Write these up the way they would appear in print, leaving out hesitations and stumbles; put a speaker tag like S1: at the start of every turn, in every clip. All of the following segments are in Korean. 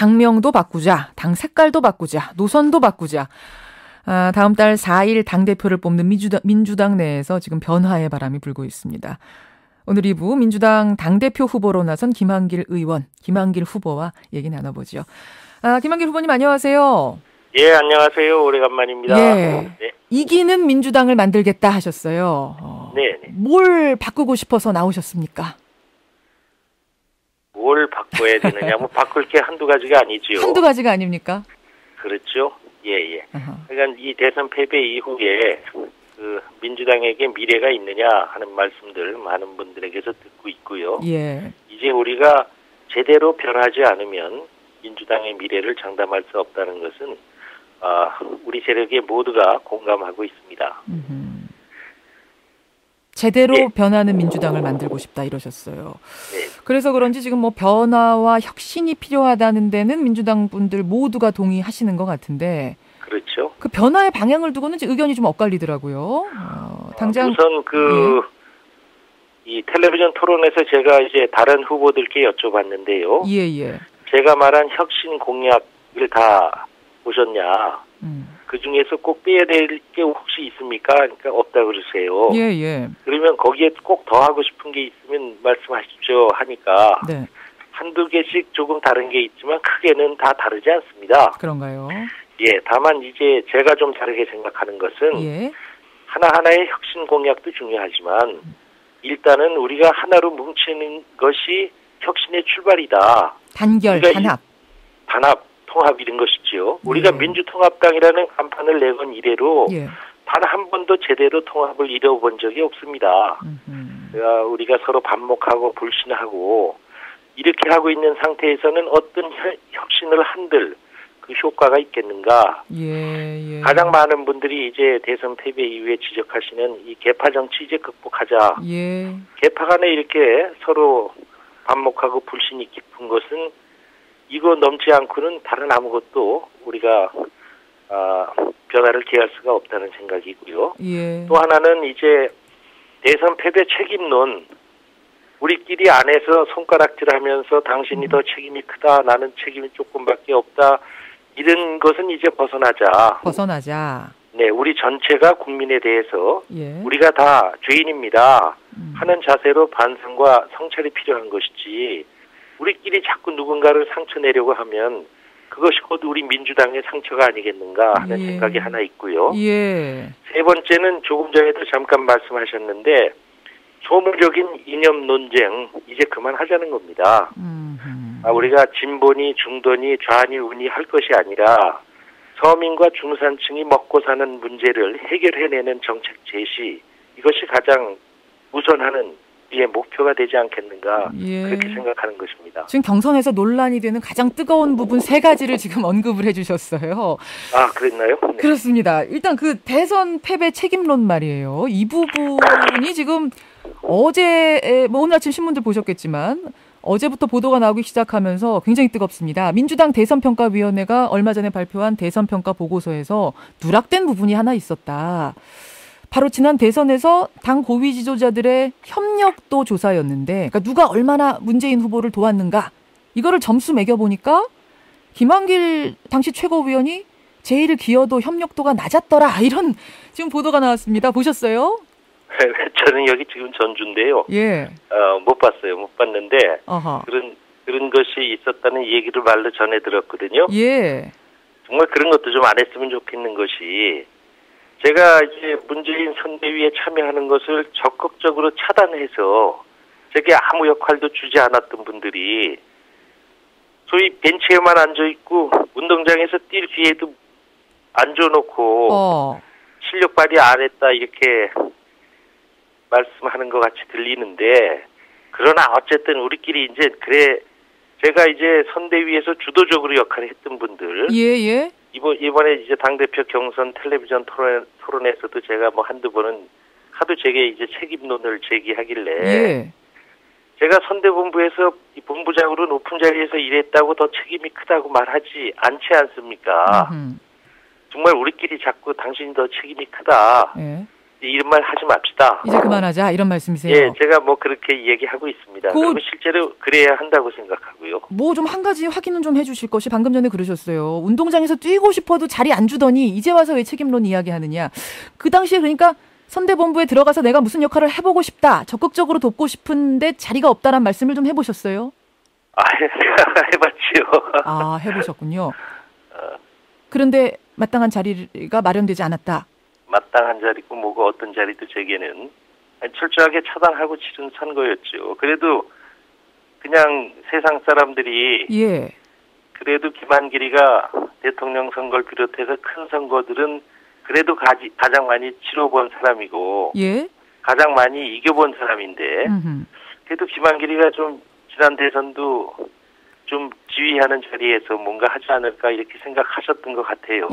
S1: 당명도 바꾸자, 당 색깔도 바꾸자, 노선도 바꾸자. 다음 달 4일 당대표를 뽑는 민주당 내에서 지금 변화의 바람이 불고 있습니다. 오늘 2부 민주당 당대표 후보로 나선 김한길 의원, 김한길 후보와 얘기 나눠보죠. 김한길 후보님 안녕하세요.
S2: 예, 안녕하세요. 오래간만입니다.
S1: 예, 네. 이기는 민주당을 만들겠다 하셨어요.
S2: 네.
S1: 뭘 바꾸고 싶어서 나오셨습니까?
S2: 뭘 바꿔야 되느냐? 뭐 바꿀 게 한두 가지가 아니지요.
S1: 한두 가지가 아닙니까?
S2: 그렇죠. 예. 그러니까 이 대선 패배 이후에 그 민주당에게 미래가 있느냐 하는 말씀들 많은 분들에게서 듣고 있고요.
S1: 예.
S2: 이제 우리가 제대로 변하지 않으면 민주당의 미래를 장담할 수 없다는 것은 우리 세력의 모두가 공감하고 있습니다.
S1: 제대로
S2: 예.
S1: 변하는 민주당을 만들고 싶다 이러셨어요.
S2: 네.
S1: 그래서 그런지 지금 뭐 변화와 혁신이 필요하다는 데는 민주당 분들 모두가 동의하시는 것 같은데.
S2: 그렇죠.
S1: 그 변화의 방향을 두고는 의견이 좀 엇갈리더라고요. 당장
S2: 우선 이 텔레비전 토론에서 제가 이제 다른 후보들께 여쭤봤는데요.
S1: 예.
S2: 제가 말한 혁신 공약을 다 보셨냐? 그 중에서 꼭 빼야 될 게 혹시 있습니까? 그러니까 없다 그러세요.
S1: 예.
S2: 그러면 거기에 꼭 더 하고 싶은 게 있으면 말씀하십시오 하니까
S1: 네.
S2: 한두 개씩 조금 다른 게 있지만 크게는 다 다르지 않습니다.
S1: 그런가요?
S2: 예, 다만 이제 제가 좀 다르게 생각하는 것은
S1: 예.
S2: 하나하나의 혁신 공약도 중요하지만 일단은 우리가 하나로 뭉치는 것이 혁신의 출발이다.
S1: 단결,
S2: 단합, 통합 이런 것이지요. 우리가 민주통합당이라는 간판을 내건 이래로 단 한 번도 제대로 통합을 이뤄본 적이 없습니다. 우리가 서로 반목하고 불신하고 이렇게 하고 있는 상태에서는 어떤 혁신을 한들 그 효과가 있겠는가?
S1: 예.
S2: 가장 많은 분들이 이제 대선 패배 이후에 지적하시는 이 계파 정치 이제 극복하자.
S1: 예.
S2: 계파 간에 이렇게 서로 반목하고 불신이 깊은 것은 이거 넘지 않고는 다른 아무것도 우리가 변화를 기할 수가 없다는 생각이고요.
S1: 예.
S2: 또 하나는 이제 대선 패배 책임론 우리끼리 안에서 손가락질하면서 당신이 더 책임이 크다 나는 책임이 조금밖에 없다 이런 것은 이제 벗어나자. 네, 우리 전체가 국민에 대해서 우리가 다 죄인입니다 하는 자세로 반성과 성찰이 필요한 것이지 우리끼리 자꾸 누군가를 상처 내려고 하면 그것이 곧 우리 민주당의 상처가 아니겠는가 하는 생각이 하나 있고요. 세 번째는 조금 전에도 잠깐 말씀하셨는데 소모적인 이념 논쟁 이제 그만하자는 겁니다. 우리가 진보니 중도니 좌니 우니 할 것이 아니라 서민과 중산층이 먹고 사는 문제를 해결해내는 정책 제시 이것이 가장 우선하는 우리의 목표가 되지 않겠는가 그렇게 생각하는 것입니다.
S1: 지금 경선에서 논란이 되는 가장 뜨거운 부분 3가지를 지금 언급을 해주셨어요.
S2: 그랬나요? 네.
S1: 그렇습니다. 일단 그 대선 패배 책임론 말이에요. 이 부분이 지금 어제 오늘 아침 신문들 보셨겠지만 어제부터 보도가 나오기 시작하면서 굉장히 뜨겁습니다. 민주당 대선평가위원회가 얼마 전에 발표한 대선평가 보고서에서 누락된 부분이 하나 있었다. 바로 지난 대선에서 당 고위 지도자들의 협력도 조사였는데 그러니까 누가 얼마나 문재인 후보를 도왔는가 이거를 점수 매겨보니까 김한길 당시 최고위원이 제일 기여도 협력도가 낮았더라 이런 지금 보도가 나왔습니다. 보셨어요?
S2: 저는 여기 지금 전주인데요. 못 봤어요. 못 봤는데 그런 것이 있었다는 얘기를 말로 전해 들었거든요. 정말 그런 것도 좀 안 했으면 좋겠는 것이 제가 이제 문재인 선대위에 참여하는 것을 적극적으로 차단해서 제게 아무 역할도 주지 않았던 분들이 소위 벤치에만 앉아있고 운동장에서 뛸 기회도 안 줘놓고 실력 발휘 안 했다 이렇게 말씀하는 것 같이 들리는데 그러나 어쨌든 우리끼리 이제 제가 이제 선대위에서 주도적으로 역할을 했던 분들 이번에 이제 당대표 경선 텔레비전 토론에서도 제가 뭐 한두 번은 하도 제게 이제 책임론을 제기하길래 제가 선대본부에서 이 본부장으로 높은 자리에서 일했다고 더 책임이 크다고 말하지 않지 않습니까? 정말 우리끼리 자꾸 당신이 더 책임이 크다. 이런 말 하지 맙시다.
S1: 이제 그만하자 이런 말씀이세요?
S2: 예, 제가 뭐 그렇게 얘기하고 있습니다. 그리고 실제로 그래야 한다고 생각하고요.
S1: 뭐 좀 한 가지 확인은 좀 해주실 것이 방금 전에 그러셨어요. 운동장에서 뛰고 싶어도 자리 안 주더니 이제 와서 왜 책임론 이야기하느냐. 그 당시에 그러니까 선대본부에 들어가서 내가 무슨 역할을 해보고 싶다. 적극적으로 돕고 싶은데 자리가 없다란 말씀을 좀 해보셨어요?
S2: 해봤지요.
S1: 해보셨군요. 그런데 마땅한 자리가 마련되지 않았다.
S2: 마땅한 자리고 뭐고 어떤 자리도 제게는 철저하게 차단하고 치른 선거였죠. 그래도 그냥 세상 사람들이 그래도 김한길이가 대통령 선거를 비롯해서 큰 선거들은 그래도 가장 많이 치러본 사람이고 가장 많이 이겨본 사람인데 그래도 김한길이가 좀 지난 대선도 좀 지휘하는 자리에서 뭔가 하지 않을까 이렇게 생각하셨던 것 같아요.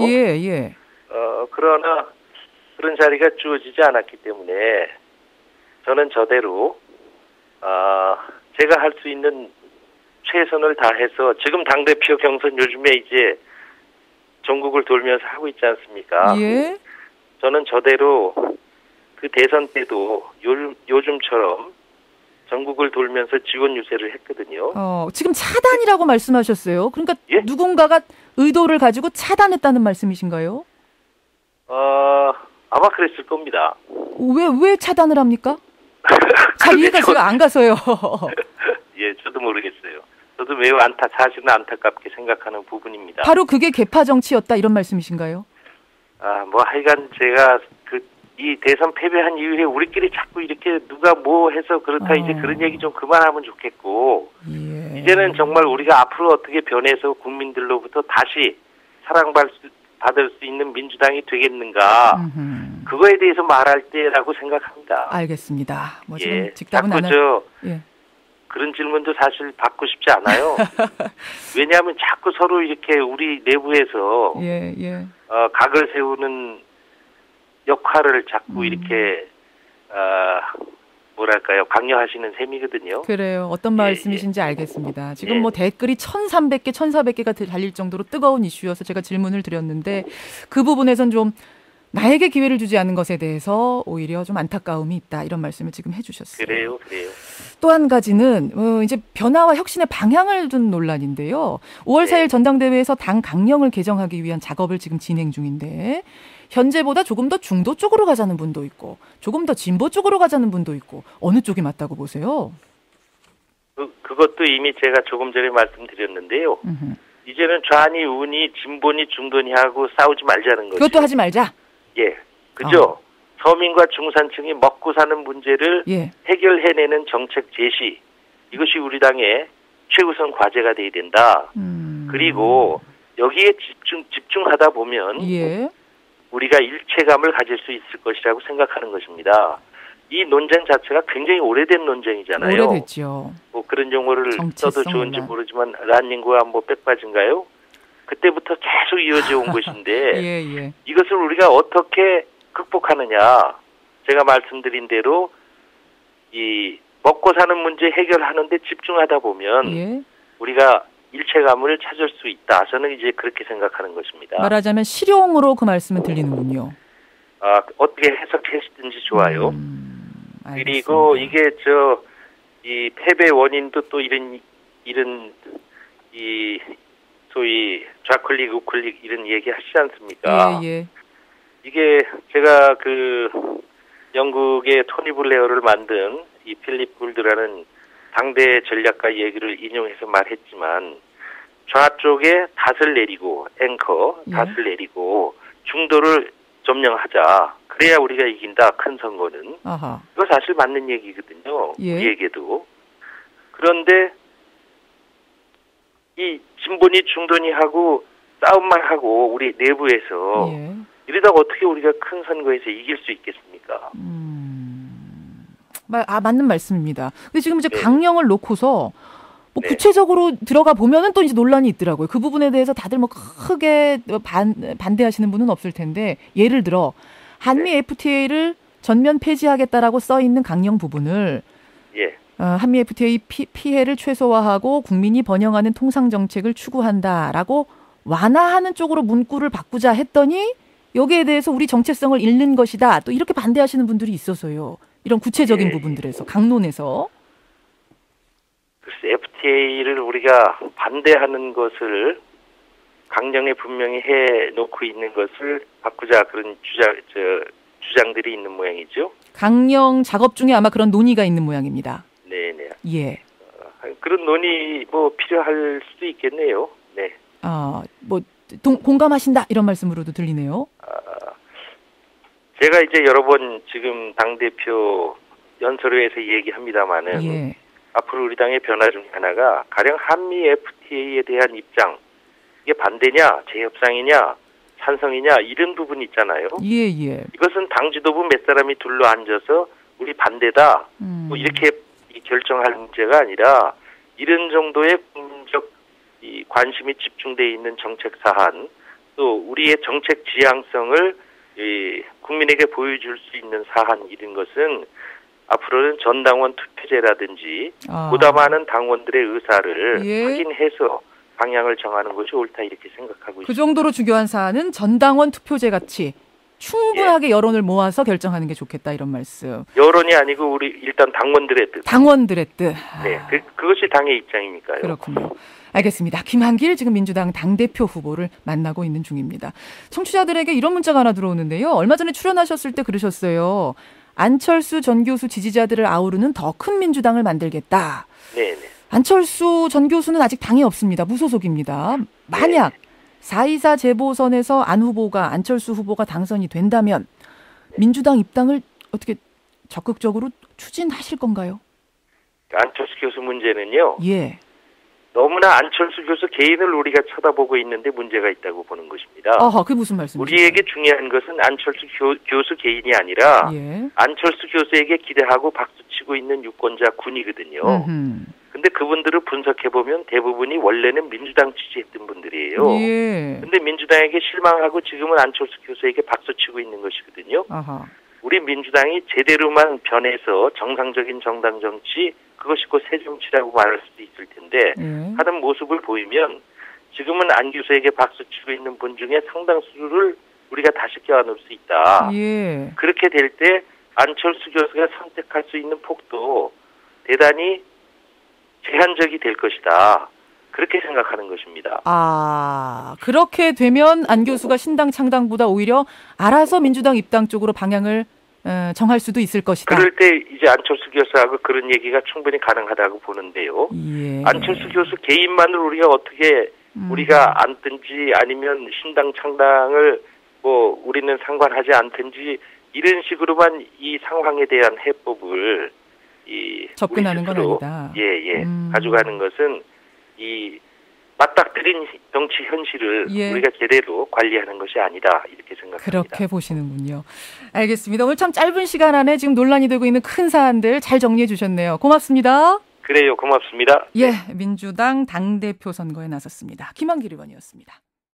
S2: 그러나 그런 자리가 주어지지 않았기 때문에 저는 저대로 제가 할 수 있는 최선을 다해서 지금 당대표 경선 요즘에 이제 전국을 돌면서 하고 있지 않습니까? 저는 저대로 그 대선 때도 요즘처럼 전국을 돌면서 지원 유세를 했거든요.
S1: 지금 차단이라고 말씀하셨어요. 그러니까 누군가가 의도를 가지고 차단했다는 말씀이신가요?
S2: 아마 그랬을 겁니다.
S1: 왜 차단을 합니까? 잘 이해가 제가 안 가서요.
S2: 예, 저도 모르겠어요. 저도 매우 사실은 안타깝게 생각하는 부분입니다.
S1: 바로 그게 계파 정치였다 이런 말씀이신가요?
S2: 뭐 하여간 제가 이 대선 패배한 이후에 우리끼리 자꾸 이렇게 누가 뭐 해서 그렇다 이제 그런 얘기 좀 그만하면 좋겠고 이제는 정말 우리가 앞으로 어떻게 변해서 국민들로부터 다시 사랑받을 수 있는 민주당이 되겠는가 그거에 대해서 말할 때라고 생각합니다.
S1: 알겠습니다. 뭐 지금 직답은 안
S2: 그런 질문도 사실 받고 싶지 않아요. 왜냐하면 자꾸 서로 이렇게 우리 내부에서 각을 세우는 역할을 자꾸 이렇게 뭐랄까요 강요하시는 셈이거든요.
S1: 그래요. 어떤 말씀이신지 알겠습니다. 지금 뭐 댓글이 1,300개, 1,400개가 달릴 정도로 뜨거운 이슈여서 제가 질문을 드렸는데 그 부분에선 좀 나에게 기회를 주지 않는 것에 대해서 오히려 좀 안타까움이 있다 이런 말씀을 지금 해주셨어요.
S2: 그래요.
S1: 또 한 가지는 이제 변화와 혁신의 방향을 둔 논란인데요. 5월 4일 전당대회에서 당 강령을 개정하기 위한 작업을 지금 진행 중인데 현재보다 조금 더 중도 쪽으로 가자는 분도 있고 조금 더 진보 쪽으로 가자는 분도 있고 어느 쪽이 맞다고 보세요?
S2: 그것도 이미 제가 조금 전에 말씀드렸는데요. 이제는 좌니 우니 진보니 중도니 하고 싸우지 말자는 거죠.
S1: 그것도 하지 말자?
S2: 그죠? 서민과 중산층이 먹고 사는 문제를 해결해내는 정책 제시 이것이 우리 당의 최우선 과제가 돼야 된다. 그리고 여기에 집중하다 보면 우리가 일체감을 가질 수 있을 것이라고 생각하는 것입니다. 이 논쟁 자체가 굉장히 오래된 논쟁이잖아요.
S1: 오래됐죠.
S2: 뭐 그런 용어를 써도 좋은지 모르지만 란닝구와 뭐 백바지인가요? 그때부터 계속 이어져 온 것인데 이것을 우리가 어떻게 극복하느냐. 제가 말씀드린 대로 이 먹고 사는 문제 해결하는 데 집중하다 보면 우리가 일체감을 찾을 수 있다. 저는 이제 그렇게 생각하는 것입니다.
S1: 말하자면 실용으로 그 말씀은 들리는군요.
S2: 어떻게 해석하시든지 좋아요. 그리고 이게 이 패배 원인도 또 이런 이 소위 좌클릭 우클릭 이런 얘기 하시지 않습니까? 이게 제가 영국의 토니 블레어를 만든 이 필립 굴드라는 당대 전략가 얘기를 인용해서 말했지만 좌쪽에 닷을 내리고 닷을 내리고 중도를 점령하자. 그래야 우리가 이긴다. 큰 선거는. 이거 사실 맞는 얘기거든요. 우리에게도. 그런데 이 진보니 중도니 하고 싸움만 하고 우리 내부에서 이러다가 어떻게 우리가 큰 선거에서 이길 수 있겠습니까?
S1: 맞는 말씀입니다. 근데 지금 이제 강령을 놓고서 뭐 구체적으로 들어가 보면은 또 이제 논란이 있더라고요. 그 부분에 대해서 다들 뭐 크게 반대하시는 분은 없을 텐데 예를 들어 한미 FTA를 전면 폐지하겠다라고 써 있는 강령 부분을 한미 FTA 피해를 최소화하고 국민이 번영하는 통상 정책을 추구한다라고 완화하는 쪽으로 문구를 바꾸자 했더니 여기에 대해서 우리 정체성을 잃는 것이다. 또 이렇게 반대하시는 분들이 있어서요. 이런 구체적인 부분들에서 강론에서.
S2: 글쎄 FTA를 우리가 반대하는 것을 강령에 분명히 해놓고 있는 것을 바꾸자 그런 주장들이 있는 모양이죠.
S1: 강령 작업 중에 아마 그런 논의가 있는 모양입니다.
S2: 네네.
S1: 예.
S2: 그런 논의 뭐 필요할 수도 있겠네요. 네.
S1: 뭐 공감하신다 이런 말씀으로도 들리네요.
S2: 제가 이제 여러 번 지금 당대표 연설회에서 얘기합니다마는
S1: 예.
S2: 앞으로 우리 당의 변화 중 하나가 가령 한미 FTA에 대한 입장 이게 반대냐 재협상이냐 찬성이냐 이런 부분이 있잖아요.
S1: 예.
S2: 이것은 당 지도부 몇 사람이 둘러 앉아서 우리 반대다 뭐 이렇게 결정할 문제가 아니라 이런 정도의 국민적 이 관심이 집중돼 있는 정책 사안 또 우리의 정책 지향성을 국민에게 보여줄 수 있는 사안 이런 것은 앞으로는 전당원 투표제라든지 보다 많은 당원들의 의사를 확인해서 방향을 정하는 것이 옳다 이렇게 생각하고 있습니다.
S1: 그 정도로 중요한 사안은 전당원 투표제 같이 충분하게 여론을 모아서 결정하는 게 좋겠다 이런 말씀.
S2: 여론이 아니고 우리 일단 당원들의 뜻.
S1: 당원들의 뜻.
S2: 네, 그것이 당의 입장이니까요.
S1: 그렇군요. 알겠습니다. 김한길 지금 민주당 당대표 후보를 만나고 있는 중입니다. 청취자들에게 이런 문자가 하나 들어오는데요. 얼마 전에 출연하셨을 때 그러셨어요. 안철수 전 교수 지지자들을 아우르는 더 큰 민주당을 만들겠다.
S2: 네네.
S1: 안철수 전 교수는 아직 당이 없습니다. 무소속입니다. 만약 4.24 재보선에서 안 후보가 안철수 후보가 당선이 된다면 민주당 입당을 어떻게 적극적으로 추진하실 건가요?
S2: 안철수 교수 문제는요.
S1: 예.
S2: 너무나 안철수 교수 개인을 우리가 쳐다보고 있는데 문제가 있다고 보는 것입니다.
S1: 그게 무슨 말씀이세요?
S2: 우리에게 중요한 것은 안철수 교수 개인이 아니라 안철수 교수에게 기대하고 박수치고 있는 유권자 군이거든요. 근데 그분들을 분석해보면 대부분이 원래는 민주당 지지했던 분들이에요. 근데 민주당에게 실망하고 지금은 안철수 교수에게 박수치고 있는 것이거든요. 우리 민주당이 제대로만 변해서 정상적인 정당 정치, 그것이 곧 새 정치라고 말할 수도 있을 텐데 하는 모습을 보이면 지금은 안 교수에게 박수치고 있는 분 중에 상당수를 우리가 다시 껴안을 수 있다. 그렇게 될 때 안철수 교수가 선택할 수 있는 폭도 대단히 제한적이 될 것이다. 그렇게 생각하는 것입니다.
S1: 그렇게 되면 안 교수가 신당 창당보다 오히려 알아서 민주당 입당 쪽으로 방향을 정할 수도 있을 것이다.
S2: 그럴 때 이제 안철수 교수하고 그런 얘기가 충분히 가능하다고 보는데요. 안철수 교수 개인만을 우리가 어떻게 우리가 앉든지 아니면 신당 창당을 뭐 우리는 상관하지 않든지 이런 식으로만 이 상황에 대한 해법을
S1: 접근하는 건 아니다.
S2: 가져가는 것은 이 맞닥뜨린 정치 현실을 우리가 제대로 관리하는 것이 아니다 이렇게 생각합니다.
S1: 그렇게 보시는군요. 알겠습니다. 오늘 참 짧은 시간 안에 지금 논란이 되고 있는 큰 사안들 잘 정리해 주셨네요. 고맙습니다.
S2: 그래요. 고맙습니다.
S1: 민주당 당대표 선거에 나섰습니다. 김한길 의원이었습니다.